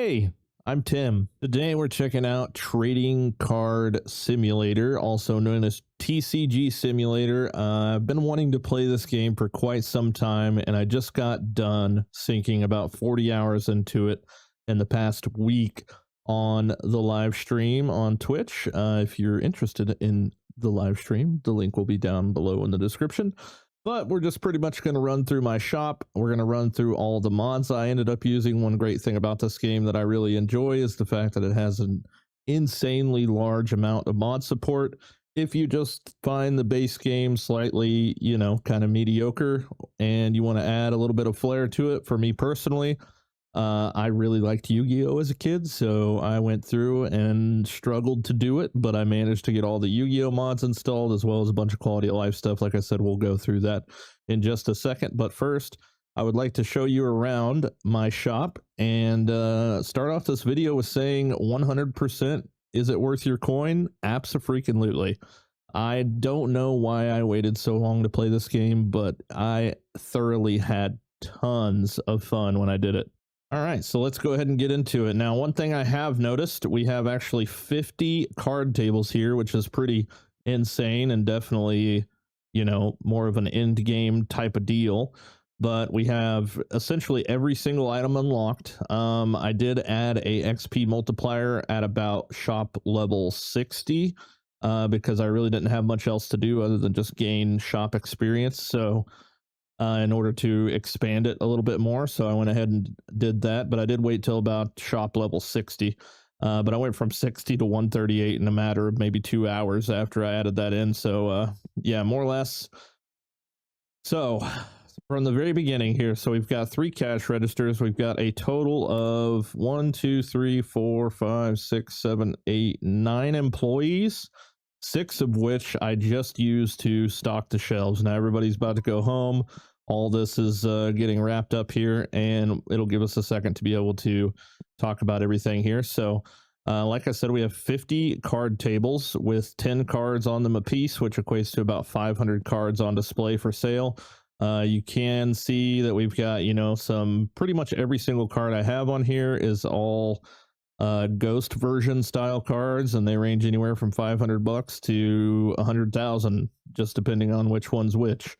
Hey, I'm Tim. Today we're checking out Trading Card Simulator, also known as TCG Simulator. I've been wanting to play this game for quite some time, and I just got done sinking about 40 hours into it in the past week on the live stream on Twitch. If you're interested in the live stream, the link will be down below in the description. But we're just pretty much going to run through my shop. We're going to run through all the mods I ended up using. One great thing about this game that I really enjoy is the fact that it has an insanely large amount of mod support. If you just find the base game slightly, kind of mediocre and you want to add a little bit of flair to it, for me personally, I really liked Yu-Gi-Oh as a kid, so I went through and struggled to do it, but I managed to get all the Yu-Gi-Oh mods installed, as well as a bunch of quality of life stuff. Like I said, we'll go through that in just a second, but first, I would like to show you around my shop and start off this video with saying 100%, is it worth your coin? Abso-freaking-lutely. I don't know why I waited so long to play this game, but I thoroughly had tons of fun when I did it. All right, so let's go ahead and get into it. Now, one thing I have noticed, we have actually 50 card tables here, which is pretty insane and definitely, more of an end game type of deal. But we have essentially every single item unlocked. I did add a XP multiplier at about shop level 60 because I really didn't have much else to do other than just gain shop experience. So in order to expand it a little bit more. So I went ahead and did that, but I did wait till about shop level 60. But I went from 60 to 138 in a matter of maybe 2 hours after I added that in. So yeah, more or less. So from the very beginning here, so we've got 3 cash registers. We've got a total of 1, 2, 3, 4, 5, 6, 7, 8, 9 employees. 6 of which I just used to stock the shelves. Now everybody's about to go home. All this is getting wrapped up here, and it'll give us a second to be able to talk about everything here. So like I said, we have 50 card tables with 10 cards on them apiece, which equates to about 500 cards on display for sale. You can see that we've got, some pretty much every single card I have on here is all ghost version style cards, and they range anywhere from 500 bucks to 100,000, just depending on which one's which.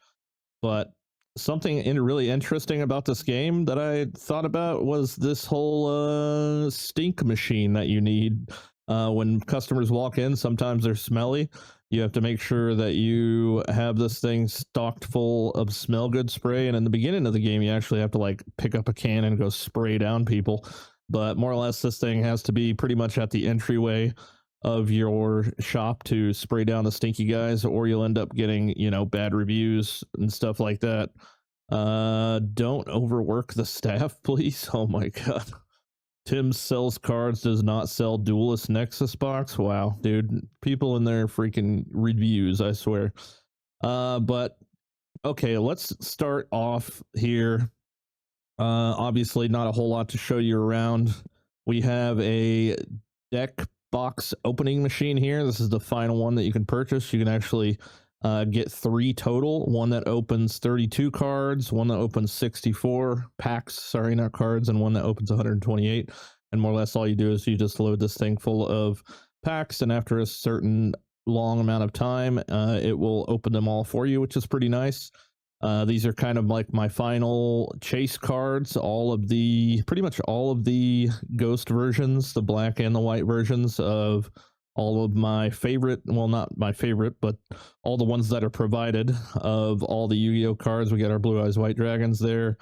But something really interesting about this game that I thought about was this whole stink machine that you need when customers walk in. Sometimes they're smelly. You have to make sure that you have this thing stocked full of smell good spray, and in the beginning of the game you actually have to like pick up a can and go spray down people. But more or less, this thing has to be pretty much at the entryway of your shop to spray down the stinky guys, or you'll end up getting, bad reviews and stuff like that. Don't overwork the staff, please. Oh my god. Tim sells cards, does not sell Duelist Nexus box. Wow, dude. People in their freaking reviews, I swear. But okay, let's start off here. Obviously not a whole lot to show you around. We have a deck box opening machine here. This is the final one that you can purchase. You can actually get 3 total. One that opens 32 cards, one that opens 64 packs, sorry, not cards, and one that opens 128. And more or less all you do is you just load this thing full of packs, and after a certain long amount of time, it will open them all for you, which is pretty nice. These are kind of like my final chase cards. Pretty much all of the ghost versions, the black and the white versions of all of my favorite, well, not my favorite, but all the ones that are provided of all the Yu-Gi-Oh cards. We got our Blue Eyes White Dragons there,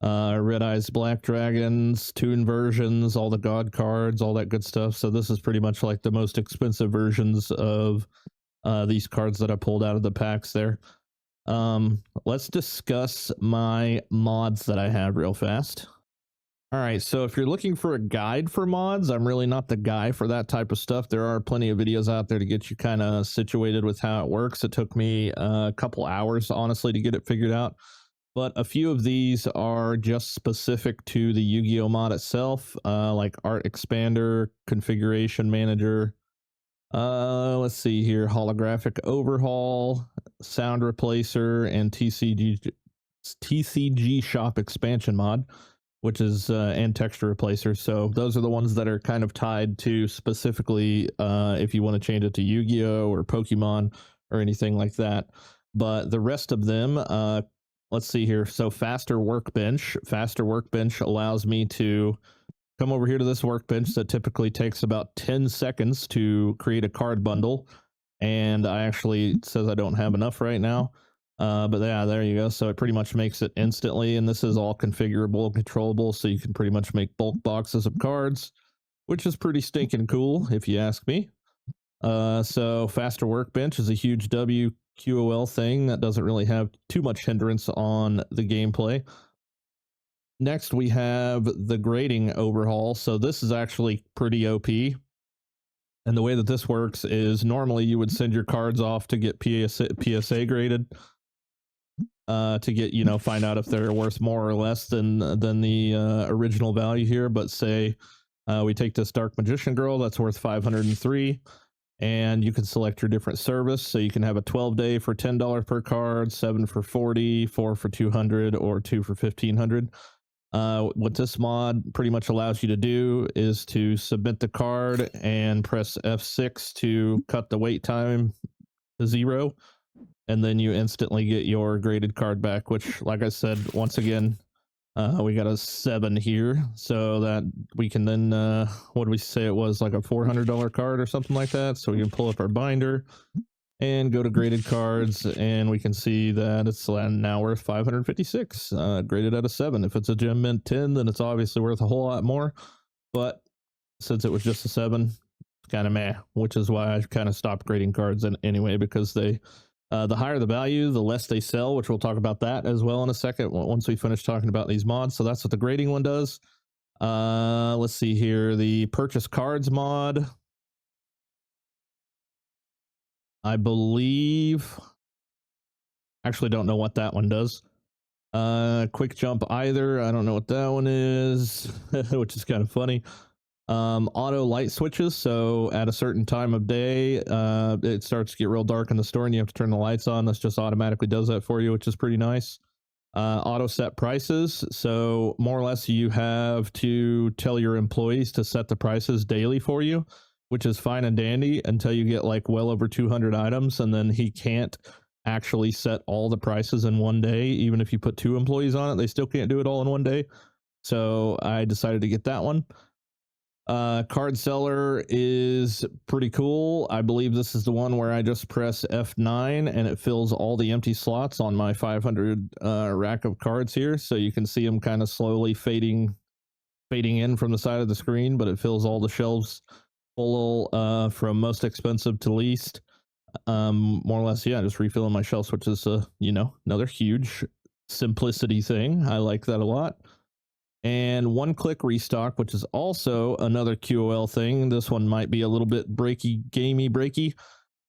Red Eyes Black Dragons, Toon versions, all the God cards, all that good stuff. So this is pretty much like the most expensive versions of these cards that I pulled out of the packs there. Let's discuss my mods that I have real fast. All right, so if you're looking for a guide for mods, I'm really not the guy for that type of stuff. There are plenty of videos out there to get you kind of situated with how it works. It took me a couple hours, honestly, to get it figured out. But a few of these are just specific to the Yu-Gi-Oh mod itself, like Art Expander, Configuration Manager, let's see here, Holographic Overhaul, Sound Replacer, and TCG Shop Expansion mod. which is and texture replacer. So those are the ones that are kind of tied to specifically if you want to change it to Yu-Gi-Oh or Pokemon or anything like that. But the rest of them, let's see here. So faster workbench allows me to come over here to this workbench that typically takes about 10 seconds to create a card bundle. And I actually, it says I don't have enough right now. But yeah, there you go. So it pretty much makes it instantly. And this is all configurable and controllable. So you can pretty much make bulk boxes of cards, which is pretty stinking cool, if you ask me. So faster workbench is a huge WQOL thing that doesn't really have too much hindrance on the gameplay. Next, we have the grading overhaul. So this is actually pretty OP. And the way that this works is normally you would send your cards off to get PSA graded to get, you know, find out if they're worth more or less than the original value here. But say we take this Dark Magician Girl that's worth 503, and you can select your different service. So you can have a 12-day for $10 per card, 7 for 40, 4 for 200, or 2 for 1500. What this mod pretty much allows you to do is to submit the card and press F6 to cut the wait time to 0, and then you instantly get your graded card back, which, like I said, once again, we got a 7 here, so that we can then, what did we say it was, like a $400 card or something like that, so we can pull up our binder and go to graded cards, and we can see that it's now worth 556, graded out of 7. If it's a gem mint 10, then it's obviously worth a whole lot more, but since it was just a 7, it's kind of meh, which is why I kind of stopped grading cards anyway, because they, the higher the value, the less they sell, which we'll talk about that as well in a second once we finish talking about these mods. So that's what the grading one does. Let's see here, the purchase cards mod, I believe, actually don't know what that one does. Quick jump either, I don't know what that one is, which is kind of funny. Auto light switches, so at a certain time of day, it starts to get real dark in the store and you have to turn the lights on. This just automatically does that for you, which is pretty nice. Auto set prices, so more or less you have to tell your employees to set the prices daily for you, which is fine and dandy until you get like well over 200 items, and then he can't actually set all the prices in one day. Even if you put 2 employees on it, they still can't do it all in one day. So I decided to get that one. Card seller is pretty cool. I believe this is the one where I just press F9 and it fills all the empty slots on my 500 rack of cards here. So you can see them kind of slowly fading in from the side of the screen, but it fills all the shelves full from most expensive to least. More or less, yeah, just refilling my shelves, which is you know, another huge simplicity thing. I like that a lot. And one-click restock, which is also another QOL thing. This one might be a little bit gamey breaky,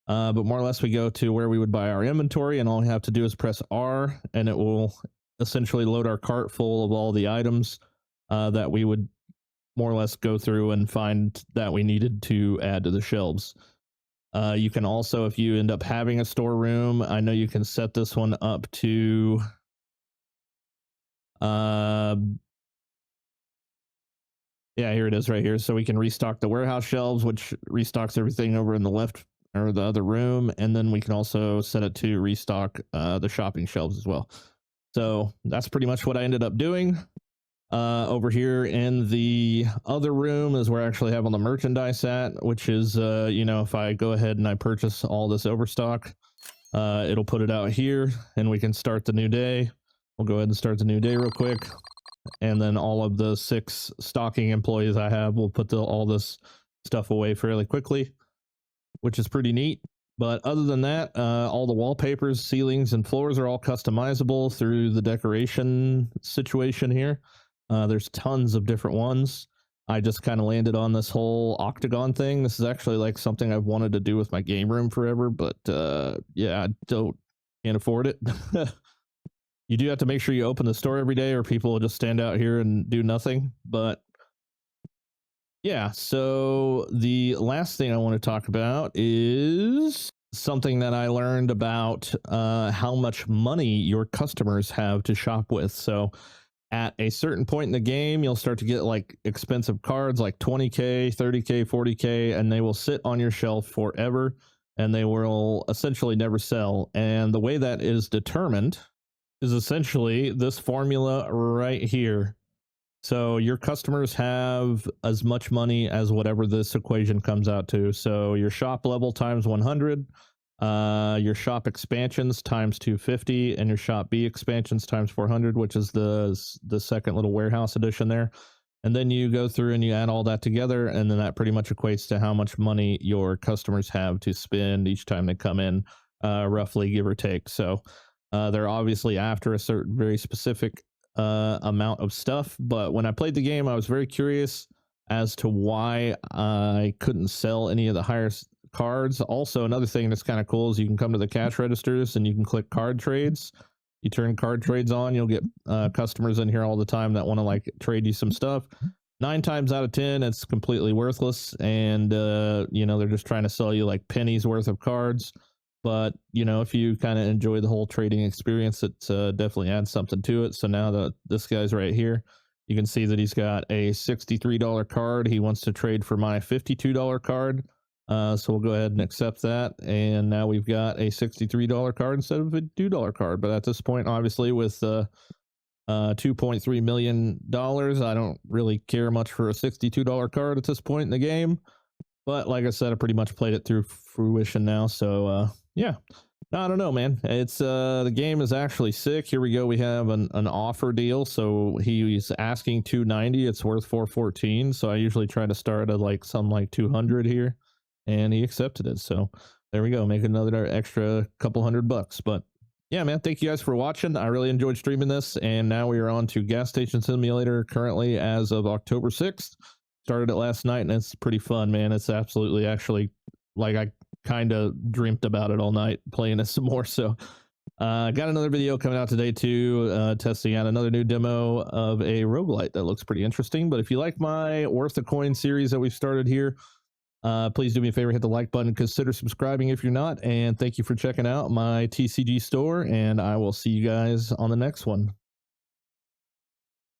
but more or less we go to where we would buy our inventory, and all we have to do is press R, and it will essentially load our cart full of all the items that we would more or less go through and find that we needed to add to the shelves. You can also, if you end up having a storeroom, I know you can set this one up to yeah, here it is right here. So we can restock the warehouse shelves, which restocks everything over in the left or the other room. And then we can also set it to restock the shopping shelves as well. So that's pretty much what I ended up doing. Over here in the other room is where I actually have all the merchandise at, which is, you know, if I go ahead and I purchase all this overstock, it'll put it out here and we can start the new day. We'll go ahead and start the new day real quick. And then all of the 6 stocking employees I have will put all this stuff away fairly quickly, which is pretty neat. But other than that, all the wallpapers, ceilings, and floors are all customizable through the decoration situation here. There's tons of different ones. I just kind of landed on this whole octagon thing. This is actually like something I've wanted to do with my game room forever, but yeah, can't afford it. You do have to make sure you open the store every day or people will just stand out here and do nothing. But yeah, so the last thing I want to talk about is something that I learned about how much money your customers have to shop with. So at a certain point in the game, you'll start to get like expensive cards like 20K, 30K, 40K, and they will sit on your shelf forever and they will essentially never sell. And the way that is determined is essentially this formula right here. So your customers have as much money as whatever this equation comes out to. So your shop level times 100, your shop expansions times 250, and your shop B expansions times 400, which is the second little warehouse edition there. And then you go through and you add all that together, and then that pretty much equates to how much money your customers have to spend each time they come in, roughly, give or take. So they're obviously after a certain very specific amount of stuff, but when I played the game, I was very curious as to why I couldn't sell any of the higher cards. Also, another thing that's kind of cool is you can come to the cash registers and you can click card trades. You turn card trades on, you'll get customers in here all the time that want to like trade you some stuff. 9 times out of 10, it's completely worthless, and you know, they're just trying to sell you like pennies worth of cards. But you know, if you kind of enjoy the whole trading experience, it definitely adds something to it. So now that this guy's right here, you can see that he's got a $63 card. He wants to trade for my $52 card. So we'll go ahead and accept that. And now we've got a $63 card instead of a $2 card. But at this point, obviously, with $2.3 million, I don't really care much for a $62 card at this point in the game. But like I said, I pretty much played it through fruition now. So yeah, no, I don't know, man. It's the game is actually sick. Here we go. We have an offer deal. So he's asking 290. It's worth 414. So I usually try to start at like some like 200 here, and he accepted it. So there we go. Make another extra couple $100. But yeah, man, thank you guys for watching. I really enjoyed streaming this, and now we are on to Gas Station Simulator currently as of October 6th. Started it last night, and it's pretty fun, man. It's absolutely actually like I kind of dreamt about it all night playing it some more. So got another video coming out today too, testing out another new demo of a roguelite that looks pretty interesting. But if you like my Worth a Coin series that we've started here, please do me a favor, hit the like button, consider subscribing if you're not, and thank you for checking out my TCG store, and I will see you guys on the next one.